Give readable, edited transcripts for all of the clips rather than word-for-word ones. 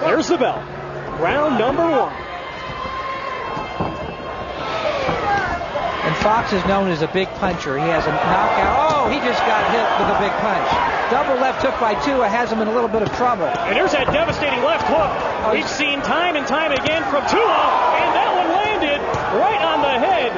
There's the bell. Round number 1. And Fox is known as a big puncher. He has a knockout. Oh, he just got hit with a big punch. Double left hook by Tua has him in a little bit of trouble. And there's that devastating left hook we've seen time and time again from Tua. And that one landed right on the head.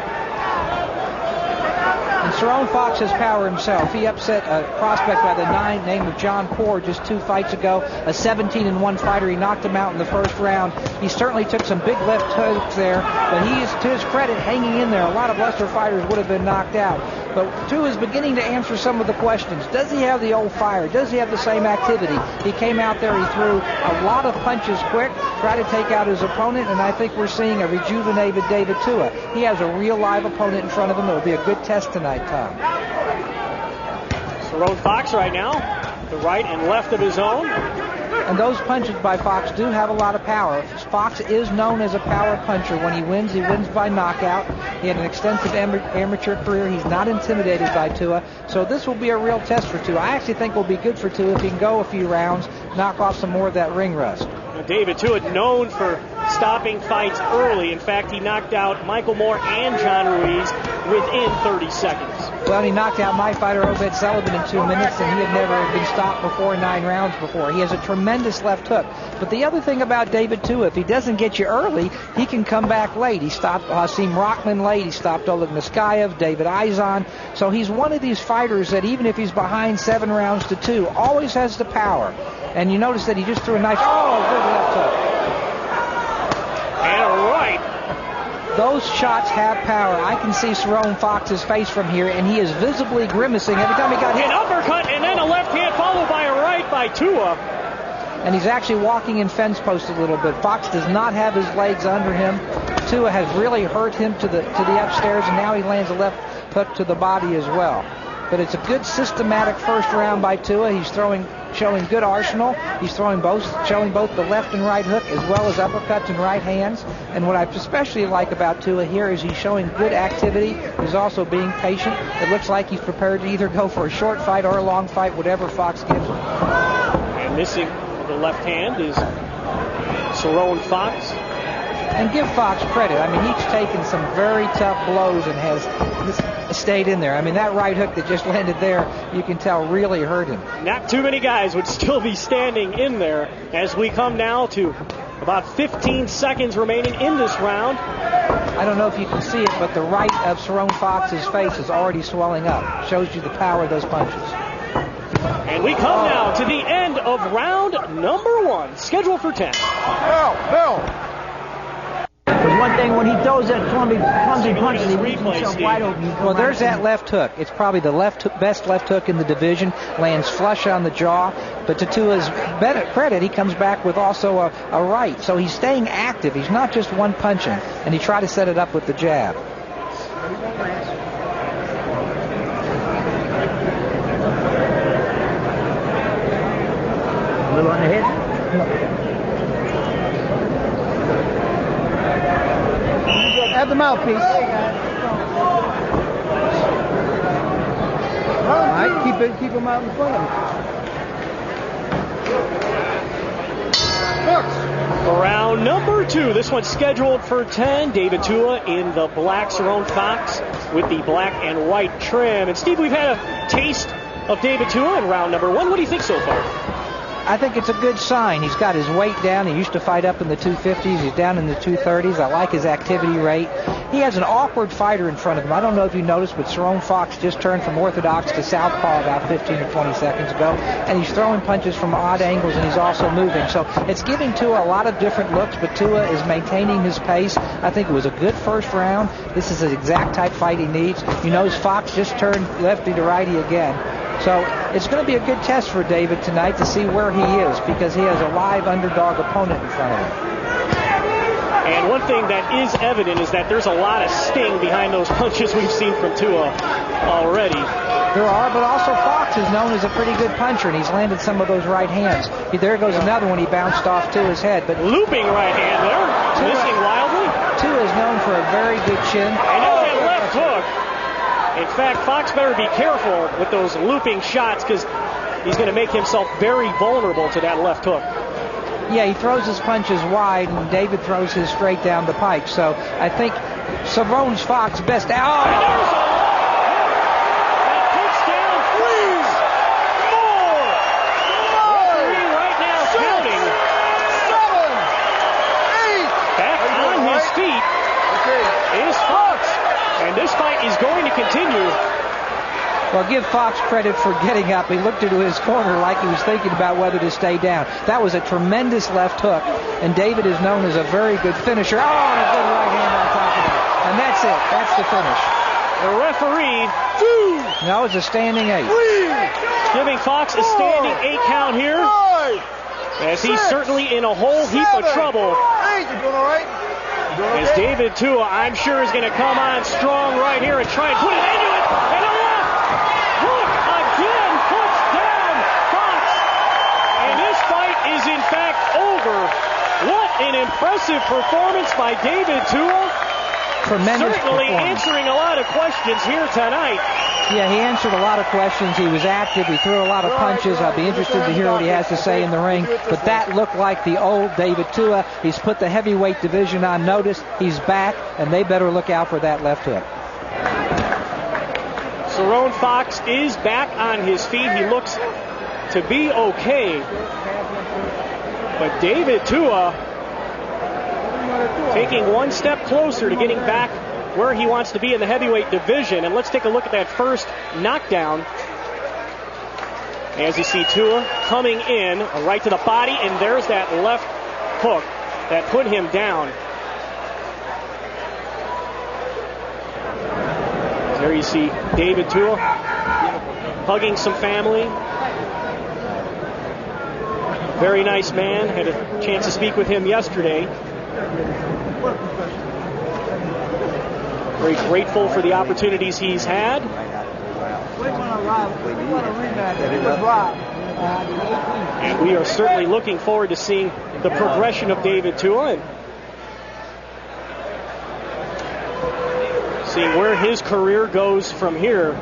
And Cerrone Fox has power himself. He upset a prospect by the name of John Poor just 2 fights ago. A 17-1 fighter. He knocked him out in the first round. He certainly took some big left hooks there, but he is, to his credit, hanging in there. A lot of lesser fighters would have been knocked out. But Tua is beginning to answer some of the questions. Does he have the old fire? Does he have the same activity? He came out there, he threw a lot of punches quick, tried to take out his opponent, and I think we're seeing a rejuvenated David Tua. He has a real live opponent in front of him. It'll be a good test tonight, Tom. Cerrone Fox right now, the right and left of his own. And those punches by Fox do have a lot of power. Fox is known as a power puncher. When he wins by knockout. He had an extensive amateur career. He's not intimidated by Tua. So this will be a real test for Tua. I actually think it will be good for Tua if he can go a few rounds, knock off some more of that ring rust. David Tua known for stopping fights early. In fact, he knocked out Michael Moore and John Ruiz within 30 seconds. Well, he knocked out my fighter, Obed Sullivan, in 2 minutes, and he had never been stopped before 9 rounds before. He has a tremendous left hook. But the other thing about David Tua, if he doesn't get you early, he can come back late. He stopped Hasim Rockman late. He stopped Oleg Niskayev, David Izon. So he's one of these fighters that even if he's behind 7 rounds to 2, always has the power. And you notice that he just threw a nice, good left hook. And a right. Those shots have power. I can see Cerrone Fox's face from here, and he is visibly grimacing every time he got hit. An uppercut, and then a left hand followed by a right by Tua. And he's actually walking in fence post a little bit. Fox does not have his legs under him. Tua has really hurt him to the upstairs, and now he lands a left hook to the body as well. But it's a good systematic first round by Tua. He's showing good arsenal. He's showing both the left and right hook as well as uppercuts and right hands. And what I especially like about Tua here is he's showing good activity. He's also being patient. It looks like he's prepared to either go for a short fight or a long fight, whatever Fox gives him. And missing the left hand is Cerrone Fox. And give Fox credit. I mean, he's taken some very tough blows and has stayed in there. I mean, that right hook that just landed there, you can tell really hurt him. Not too many guys would still be standing in there as we come now to about 15 seconds remaining in this round. I don't know if you can see it, but the right of Cerrone Fox's face is already swelling up. Shows you the power of those punches. And we come now to the end of round number 1, scheduled for 10. No. There's one thing when he throws that clumsy punch and he leaves himself wide open. Well, there's that left hook. It's probably the best left hook in the division. Lands flush on the jaw. But to Tua's credit, he comes back with also a right. So he's staying active. He's not just one punching. And he tried to set it up with the jab. A little on the head. At the mouthpiece. All right, keep him out in front of him. For round number 2, this one's scheduled for 10. David Tua in the black, Cerrone Fox with the black and white trim. And Steve, we've had a taste of David Tua in round number 1. What do you think so far? I think it's a good sign. He's got his weight down. He used to fight up in the 250s. He's down in the 230s. I like his activity rate. He has an awkward fighter in front of him. I don't know if you noticed, but Cerrone Fox just turned from orthodox to southpaw about 15 or 20 seconds ago, and he's throwing punches from odd angles, and he's also moving. So it's giving Tua a lot of different looks, but Tua is maintaining his pace. I think it was a good first round. This is the exact type fight he needs. You notice Fox just turned lefty to righty again. So it's going to be a good test for David tonight to see where he is, because he has a live underdog opponent in front of him. And one thing that is evident is that there's a lot of sting behind those punches we've seen from Tua already. There are, but also Fox is known as a pretty good puncher, and he's landed some of those right hands. There goes another one he bounced off Tua's head. But looping right hand there, missing wildly. Tua is known for a very good chin. And there's that left hook. In fact, Fox better be careful with those looping shots, because he's going to make himself very vulnerable to that left hook. Yeah, he throws his punches wide, and David throws his straight down the pipe. So I think Cerrone Fox best out. That puts down Fox. More. Referee right now counting. 7, 8. Back on his feet is Fox. And this fight is going to continue. Well, give Fox credit for getting up. He looked into his corner like he was thinking about whether to stay down. That was a tremendous left hook, and David is known as a very good finisher. Oh, and a good right hand on top of that. And that's it. That's the finish. The referee, That was a standing 8. giving Fox a standing 8 count here, as he's certainly in a whole heap of trouble. You doing all right? As David Tua, I'm sure, is going to come on strong right here and try and put it into it. And a left hook again puts down Fox. And this fight is in fact over. What an impressive performance by David Tua. Tremendous Certainly performance. answering a lot of questions here tonight. Yeah, he answered a lot of questions. He was active. He threw a lot of punches. I'll be interested to hear what he has to say in the ring. But that looked like the old David Tua. He's put the heavyweight division on notice. He's back, and they better look out for that left hook. Cerrone Fox is back on his feet. He looks to be okay. But David Tua taking one step closer to getting back where he wants to be in the heavyweight division. And let's take a look at that first knockdown. As you see Tua coming in right to the body, and there's that left hook that put him down. There you see David Tua hugging some family. Very nice man. Had a chance to speak with him yesterday. Very grateful for the opportunities he's had. And we are certainly looking forward to seeing the progression of David Tua and seeing where his career goes from here.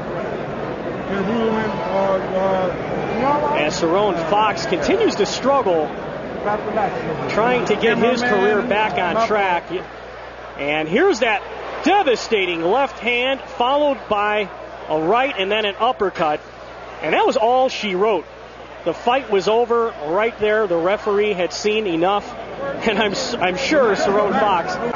As Cerrone Fox continues to struggle trying to get his career back on track. And here's that devastating left hand followed by a right and then an uppercut. And that was all she wrote. The fight was over right there. The referee had seen enough. And I'm sure Cerrone Fox